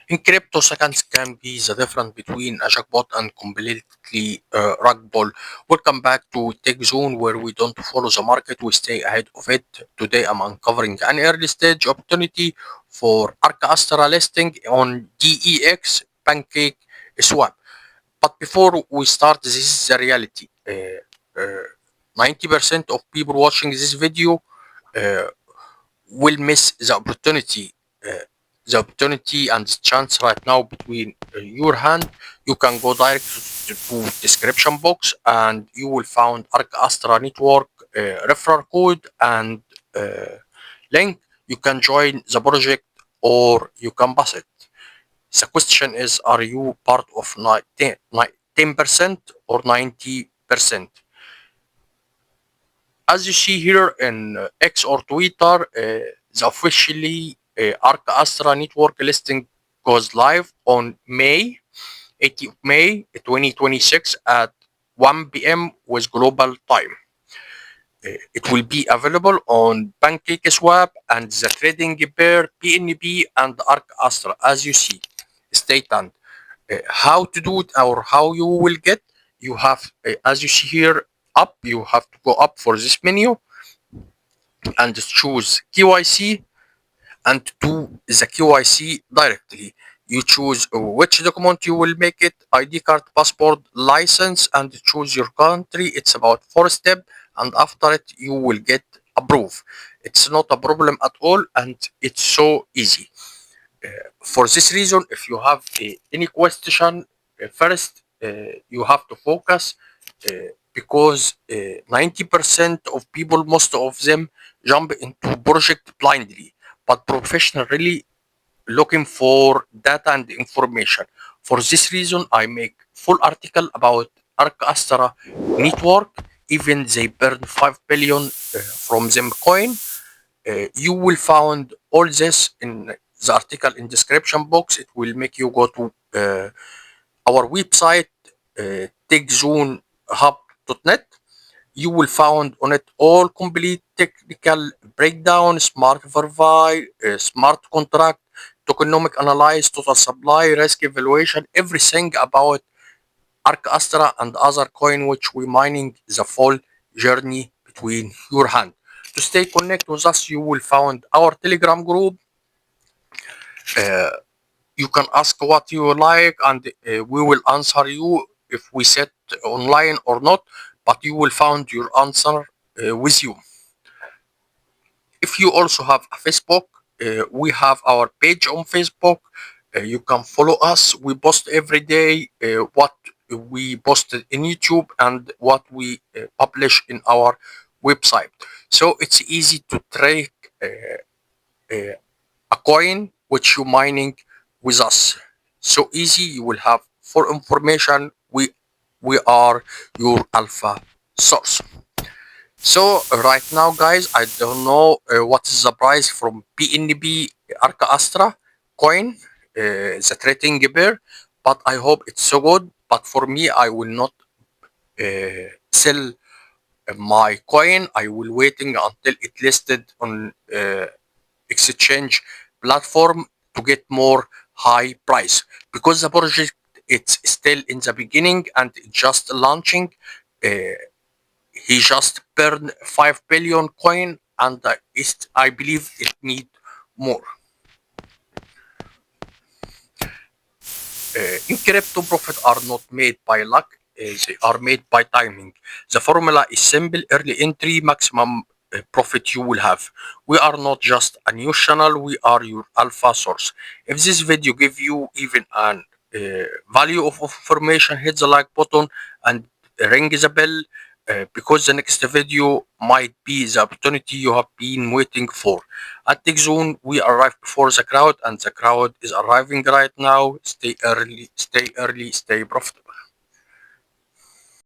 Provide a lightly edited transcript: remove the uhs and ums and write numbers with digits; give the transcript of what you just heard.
In crypto, seconds can be the difference between a jackpot and completely rug ball. Welcome back to Tech Zone, where we don't follow the market, we stay ahead of it. Today, I'm uncovering an early stage opportunity for Arc Astra listing on DEX Pancake Swap. But before we start, this is the reality. 90% of people watching this video uh, will miss the opportunity and the chance right now between your hand. You can go direct to description box and you will find Arc Astra Network referral code and uh, link. You can join the project or you can pass it. The question is, are you part of 10% or 90%? As you see here in X or Twitter, the officially Arc Astra Network listing goes live on May 18th of May 2026 at 1 p.m. with global time. It will be available on PancakeSwap and the trading pair PNB and Arc Astra, as you see. Stay tuned. How to do it or how you will get, you have, as you see here, up, you have to go up for this menu and choose KYC and do the KYC directly. You choose which document you will make it, ID card, passport, license, and choose your country. It's about 4 steps, and after it, you will get approved. It's not a problem at all, and it's so easy. For this reason, if you have any question, first you have to focus because 90% of people, most of them, jump into project blindly, but professional really looking for data and information. For this reason, I make full article about Arc Astra Network. Even they burn 5 billion from them coin. You will find all this in the article in description box. It will make you go to our website, techzonehub.net. You will find on it all complete technical breakdown, smart verify, smart contract, tokenomic analyze, total supply, risk evaluation, everything about Arc Astra and other coin which we mining the full journey between your hand. To stay connected with us, you will find our Telegram group. Uh, you can ask what you like and we will answer you if we set online or not, but you will find your answer with you. If you also have a Facebook, we have our page on Facebook. You can follow us. We post every day what we posted in YouTube and what we publish in our website. So it's easy to track a coin which you mining with us. So easy, you will have full information. We are your alpha source. So right now, guys, I don't know what is the price from PNB Arc Astra coin, the trading pair, but I hope it's so good. But for me, I will not sell my coin. I will waiting until it listed on exchange platform to get more high price because the project it's still in the beginning and just launching. Uh, he just burned 5 billion coin and I believe it need more. In crypto, profit are not made by luck, they are made by timing. The formula is simple: early entry, maximum profit you will have. We are not just a news channel, we are your alpha source. If this video give you even an value of information, hit the like button and ring the bell because the next video might be the opportunity you have been waiting for. At TechZone, we arrive before the crowd, and the crowd is arriving right now. Stay early, stay profitable.